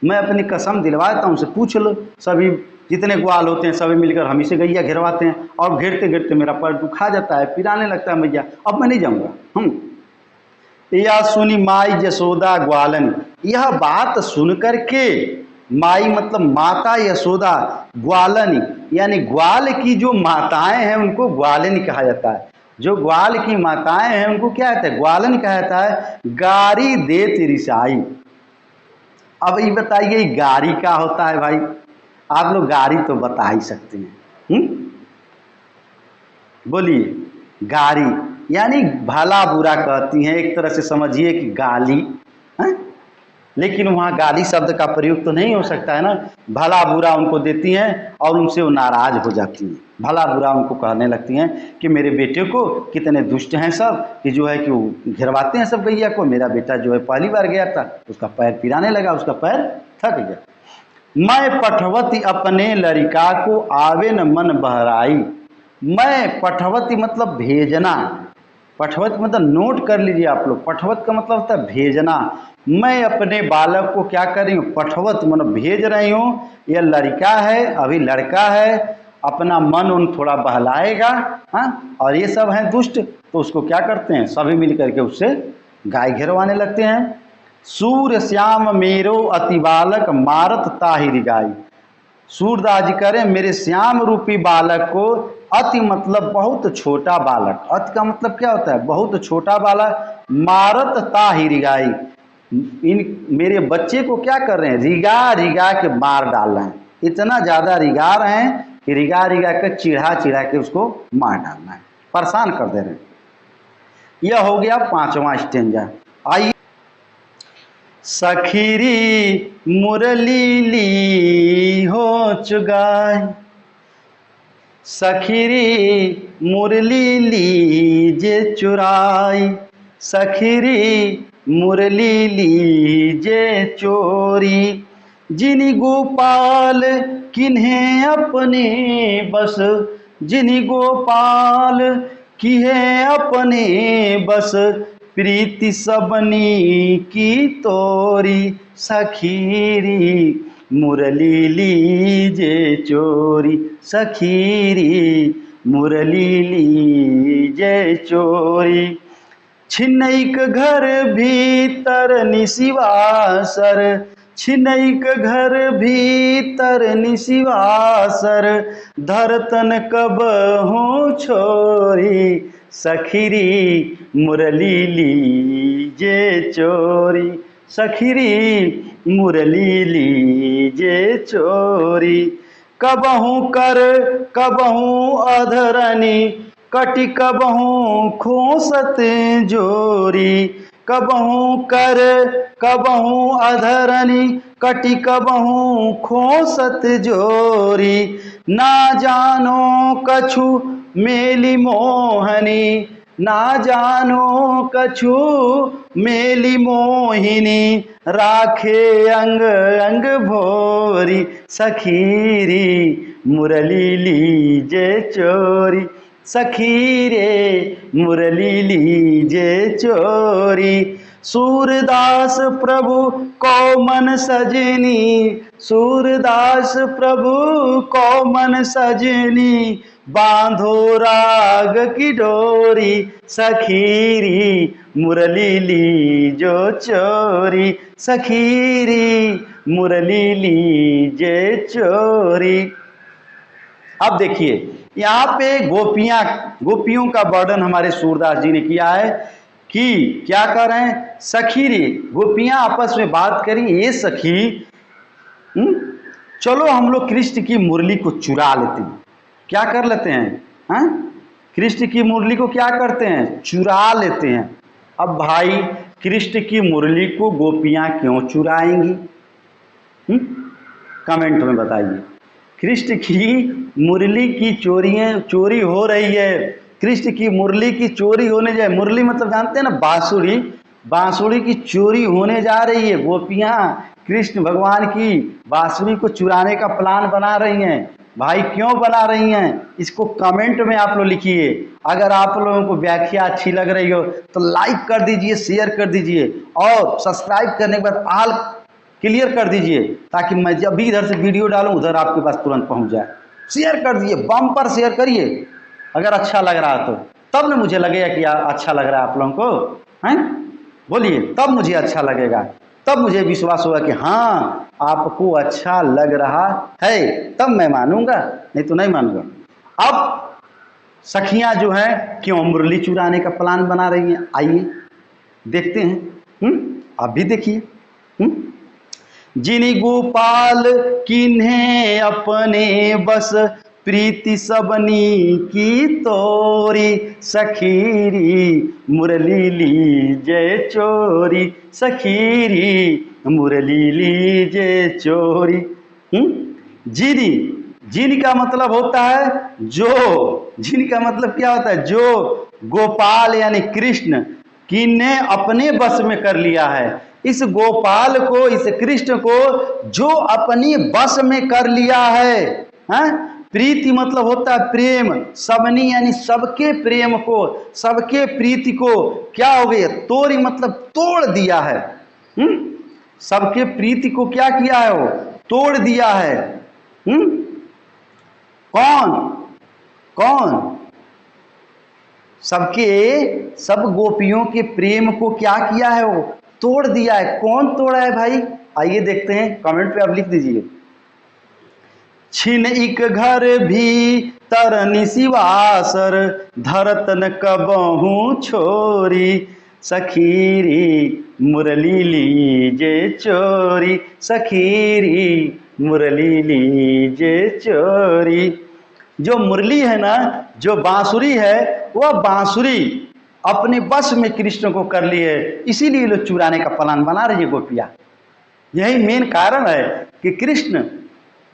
Speaker 1: मैं अपनी कसम दिलवा देता हूँ, उनसे पूछ लो। सभी जितने ग्वाल होते हैं सभी मिलकर हम ही से गैया घेरवाते हैं और घेरते घेरते मेरा पैर दुखा जाता है, पिराने लगता है मैया, अब मैं नहीं जाऊँगा। यह सुनी माई यशोदा ग्वालन, यह बात सुन करके माई मतलब माता यशोदा, ग्वालन यानी ग्वाल की जो माताएं हैं उनको ग्वालिनी कहा जाता है। जो ग्वाल की माताएं हैं उनको क्या कहते हैं, ग्वालन कहता है। गारी देत रिसाई। अब ये बताइए गारी क्या होता है भाई, आप लोग गारी तो बता ही सकते हैं। बोलिए। गारी यानी भला बुरा कहती हैं, एक तरह से समझिए कि गाली है? लेकिन वहाँ गाली शब्द का प्रयोग तो नहीं हो सकता है ना। भला बुरा उनको देती हैं और उनसे वो नाराज हो जाती हैं, भला बुरा उनको कहने लगती हैं कि मेरे बेटे को कितने दुष्ट हैं सब, कि जो है कि वो घिरवाते हैं सब गैया को। मेरा बेटा जो है पहली बार गया था, उसका पैर पिराने लगा, उसका पैर थक गया। मैं पठवती अपने लड़का को आवे न मन बहराई। मैं पठवती मतलब भेजना, पठवत मतलब नोट कर लीजिए आप लोग, पठवत का मतलब होता है भेजना। मैं अपने बालक को क्या कर रही हूँ, पठवत मतलब भेज रही हूँ। यह लड़का है, अभी लड़का है, अपना मन उन थोड़ा बहलाएगा, हाँ, और ये सब हैं दुष्ट, तो उसको क्या करते हैं, सभी मिल करके उससे गाय घेरवाने लगते हैं। सूर्य श्याम मेरो अति बालक मारत ताहिर गाय। सूरदास जी करें मेरे श्याम रूपी बालक को, अति मतलब बहुत छोटा बालक, अति का मतलब क्या होता है, बहुत छोटा बालक, मारत ताहि रिगाई, इन मेरे बच्चे को क्या कर रहे हैं, रिगा रिगा के मार डाल रहे हैं, इतना ज़्यादा रिगा रहे हैं कि रिगा रिगा के चिढ़ा चिढ़ा के उसको मार डालना है, परेशान कर दे रहे हैं। यह हो गया 5वां स्टेंजा। आइए। सखीरी मुरली ली हो चुगाई। सखीरी मुरली लीजे चुराई। सखीरी मुरली लीजे चोरी। जिनी गोपाल किन्हें अपने बस। जिनी गोपाल किन्हें अपने बस। प्रीति सबनी की तोरी। सखीरी मुरली लीजे चोरी। सखीरी मुरली लीजे चोरी। छिनैक घर भीतर निशिवासर। छिनैक घर भीतर निशिवासर। धरतन कब हो छोरी। सखीरी मुरली लीजे चोरी। सखीरी मुरली लीजे चोरी। कबहू कर कबहू अधरनी। कटि कबहू खोसत जोरी। कबहू कर कबहू अधरनी। कटि कबहू खोसत जोरी। ना जानो कछु मेली मोहनी। ना जानो कछु मेली मोहिनी। राखे अंग अंग भोरी। सखीरी मुरली लीजे चोरी। सखीरे मुरली लीजे चोरी। सूरदास प्रभु को मन सजनी। सूरदास प्रभु को मन सजनी। बांधो राग की डोरी। सखीरी मुरली लीजो चोरी। सखीरी मुरली लीजे चोरी। अब देखिए यहाँ पे गोपियों का वर्णन हमारे सूरदास जी ने किया है कि क्या कर रहे हैं, सखीरी, गोपियां आपस में बात करी, ये सखी चलो हम लोग कृष्ण की मुरली को चुरा लेते हैं। क्या कर लेते हैं, कृष्ण की मुरली को क्या करते हैं, चुरा लेते हैं। अब भाई कृष्ण की मुरली को गोपियां क्यों चुराएंगी, कमेंट में बताइए। कृष्ण की मुरली की चोरी हो रही है। कृष्ण की मुरली की चोरी होने जाए, मुरली मतलब जानते हैं ना, बांसुरी, बांसुरी की चोरी होने जा रही है। गोपियां कृष्ण भगवान की बांसुरी को चुराने का प्लान बना रही हैं। भाई क्यों बना रही हैं, इसको कमेंट में आप लोग लिखिए। अगर आप लोगों को व्याख्या अच्छी लग रही हो तो लाइक कर दीजिए, शेयर कर दीजिए और सब्सक्राइब करने के बाद ऑल क्लियर कर दीजिए, ताकि मैं जब भी इधर से वीडियो डालूं उधर आपके पास तुरंत पहुंच जाए। शेयर कर दीजिए, बम पर शेयर करिए अगर अच्छा लग रहा है तो, तब ना मुझे लगेगा कि अच्छा लग रहा है आप लोगों को, हैं, बोलिए, तब मुझे अच्छा लगेगा, तब मुझे विश्वास होगा कि हाँ आपको अच्छा लग रहा है, तब मैं मानूंगा, नहीं तो नहीं मानूंगा। अब सखियां जो हैं क्यों मुरली चुराने का प्लान बना रही हैं, आइए देखते हैं। आप भी देखिए। जिनि गोपाल किन्हें अपने बस, प्रीति सबनी की तोरी, सखीरी मुरली लीजे चोरी, सखीरी मुरली लीजे चोरी। जिनी, जिन का मतलब होता है जो, जिन का मतलब क्या होता है, जो गोपाल यानी कृष्ण किन्ने अपने बस में कर लिया है, इस गोपाल को, इस कृष्ण को जो अपनी बस में कर लिया है। प्रीति मतलब होता है प्रेम, सबनी यानी सबके प्रेम को, सबके प्रीति को क्या हो गया, तोड़ी मतलब तोड़ दिया है। सबके प्रीति को क्या किया है, वो तोड़ दिया है। कौन कौन, सबके, सब गोपियों के प्रेम को क्या किया है, वो तोड़ दिया है। कौन तोड़ा है भाई, आइए देखते हैं, कमेंट पे आप लिख दीजिए। छिन इक घर भी तरनी सिवासर, धरत न कबहू छोरी, सखीरी मुरली लीजे चोरी, सखीरी मुरली लीजे चोरी। जो मुरली है ना, जो बांसुरी है, वह बांसुरी अपने बस में कृष्ण को कर ली है, इसीलिए लोग चुराने का प्लान बना रही है गोपियां। यही मेन कारण है कि कृष्ण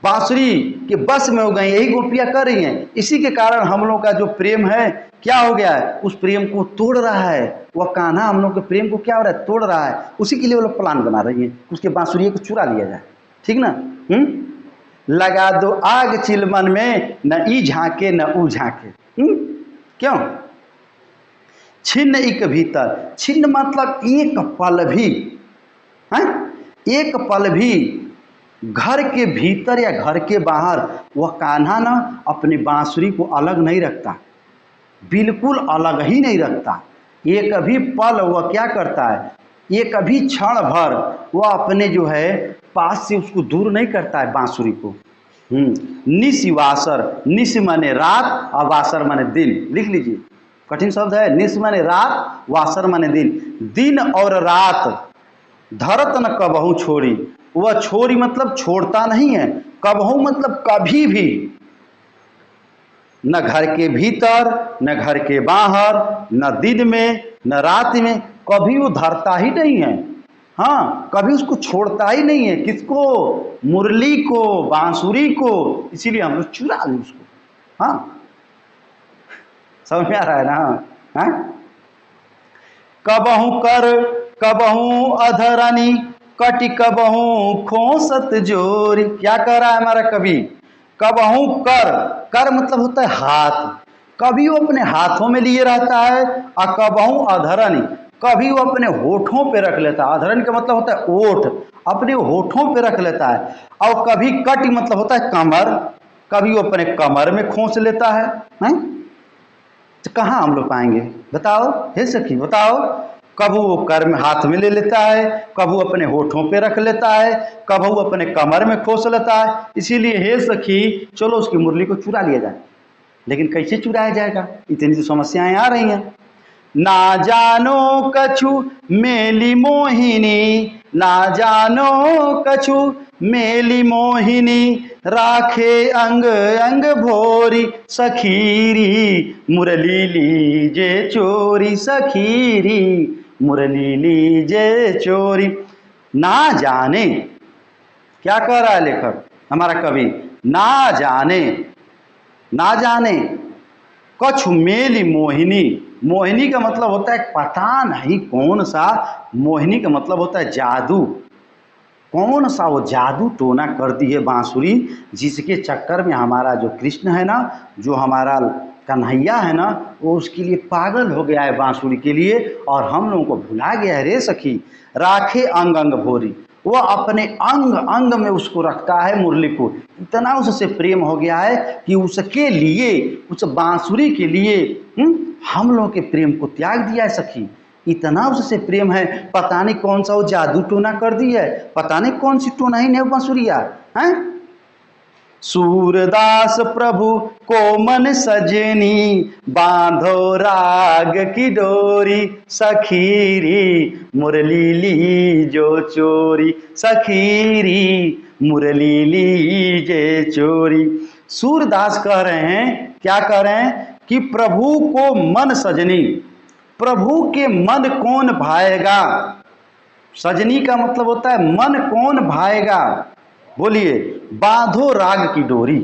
Speaker 1: बांसुरी के बस में हो गए, यही गोपियां कर रही हैं। इसी के कारण हम लोग का जो प्रेम है क्या हो गया है, उस प्रेम को तोड़ रहा है। वह कान्हा हम लोग के प्रेम को क्या हो रहा है, तोड़ रहा है। उसी के लिए वो लोग प्लान बना रही है, उसके बांसुरी को चुरा लिया जाए। ठीक ना। लगा दो आग चिलमन में, न ई झांके न ऊ झांके। क्यों, छिन्न एक भीतर, छिन्न मतलब एक पल भी, एक पल भी घर के भीतर या घर के बाहर वह कान्हा ना अपनी बांसुरी को अलग नहीं रखता, बिल्कुल अलग ही नहीं रखता। एक भी पल वह क्या करता है, एक भी क्षण भर वह अपने जो है पास से उसको दूर नहीं करता है बांसुरी को। निशिवासर, निश माने रात और वासर माने दिन, लिख लीजिए, कठिन शब्द है। निश माने रात, वासर माने दिन, दिन और रात धरत न कबहू छोड़ी, वह छोड़ी मतलब छोड़ता नहीं है, कबहू मतलब कभी भी, न घर के भीतर न घर के बाहर, न दिन में न रात में, कभी वो धरता ही नहीं है। हाँ, कभी उसको छोड़ता ही नहीं है। किसको, मुरली को, बांसुरी को, इसीलिए हम लोग चुरा लें उसको। हाँ, समझ में आ रहा है ना। हाँ, कबहू कर कबहू अधरनी, कटि कबहू खोसत जोरी। क्या कह रहा है हमारा कवि, कबहू कर, कर मतलब होता है हाथ, कभी वो अपने हाथों में लिए रहता है, और कबहू अधरनी, कभी वो अपने होठों पे रख लेता है। अधरन का मतलब होता है ओठ, अपने होठों पे रख लेता है। और कभी कट मतलब होता है कमर, कभी वो अपने कमर में खोस लेता है। तो कहाँ हम लोग पाएंगे, बताओ हे सखी, बताओ। कभी वो कर में हाथ में ले लेता है, कभी अपने होठों पे रख लेता है, कभी अपने कमर में खोस लेता है। इसीलिए हे सखी चलो उसकी मुरली को चुरा लिया जाए। लेकिन कैसे चुराया जाएगा, इतनी सी समस्याएं आ रही हैं। ना जानो कछु मेली मोहिनी, ना जानो कछु मेली मोहिनी, राखे अंग अंग भोरी, सखीरी मुरली लीजे चोरी, सखीरी मुरली लीजे चोरी। ना जाने, क्या कह रहा है लेखक हमारा कवि, ना जाने, ना जाने कछु मेली मोहिनी, मोहिनी का मतलब होता है पता नहीं कौन सा, मोहिनी का मतलब होता है जादू, कौन सा वो जादू टोना कर दी है बांसुरी, जिसके चक्कर में हमारा जो कृष्ण है ना, जो हमारा कन्हैया है ना, वो उसके लिए पागल हो गया है बांसुरी के लिए, और हम लोगों को भुला गया है। रे सखी राखे अंग अंग भोरी, वो अपने अंग अंग में उसको रखता है मुरली को, इतना उससे प्रेम हो गया है कि उसके लिए, उस बांसुरी के लिए हम लोगों के प्रेम को त्याग दिया है सखी। इतना उससे प्रेम है, पता नहीं कौन सा वो जादू टोना कर दी है, पता नहीं कौन सी टोना ही नहीं बांसुरिया है। सूरदास प्रभु को मन सजनी, बांधो राग की डोरी, सखीरी मुरली लीजो चोरी, सखीरी मुरली लीजे चोरी। सूरदास कह रहे हैं, क्या कह रहे हैं कि प्रभु को मन सजनी, प्रभु के मन कौन भाएगा। सजनी का मतलब होता है मन कौन भाएगा। बोलिए, बांधो राग की डोरी।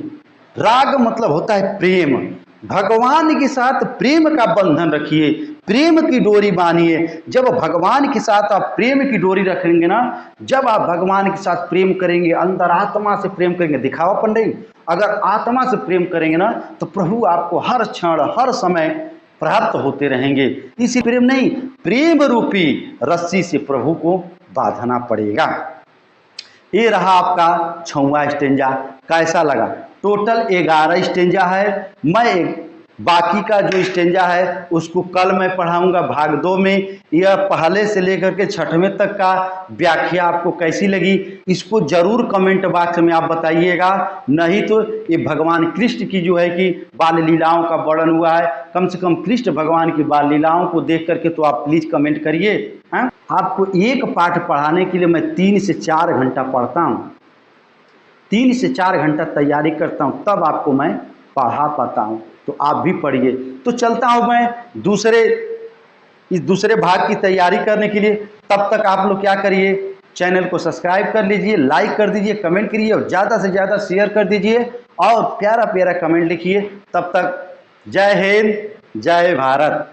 Speaker 1: राग मतलब होता है प्रेम, भगवान के साथ प्रेम का बंधन रखिए, प्रेम की डोरी बांधिए। जब भगवान के साथ आप प्रेम की डोरी रखेंगे ना, जब आप भगवान के साथ प्रेम करेंगे, अंदर आत्मा से प्रेम करेंगे, दिखावा पंडित, अगर आत्मा से प्रेम करेंगे ना तो प्रभु आपको हर क्षण हर समय प्राप्त होते रहेंगे। इसी प्रेम नहीं, प्रेम रूपी रस्सी से प्रभु को बांधना पड़ेगा। ये रहा आपका 6वां स्टेंजा। कैसा लगा? टोटल 11 स्टेंजा है। मैं बाकी का जो स्टेंजा है उसको कल मैं पढ़ाऊंगा भाग 2 में। यह पहले से लेकर के 6वें तक का व्याख्या आपको कैसी लगी, इसको जरूर कमेंट बॉक्स में आप बताइएगा। नहीं तो ये भगवान कृष्ण की जो है कि बाल लीलाओं का वर्णन हुआ है, कम से कम कृष्ण भगवान की बाल लीलाओं को देख करके तो आप प्लीज कमेंट करिए। हाँ, आपको एक पाठ पढ़ाने के लिए मैं 3 से 4 घंटा पढ़ता हूँ, 3 से 4 घंटा तैयारी करता हूँ, तब आपको मैं पढ़ा पाता हूँ। तो आप भी पढ़िए। तो चलता हूँ मैं इस दूसरे भाग की तैयारी करने के लिए। तब तक आप लोग क्या करिए, चैनल को सब्सक्राइब कर लीजिए, लाइक कर दीजिए, कमेंट करिए और ज़्यादा से ज़्यादा शेयर कर दीजिए और प्यारा प्यारा कमेंट लिखिए। तब तक जय हिंद, जय भारत।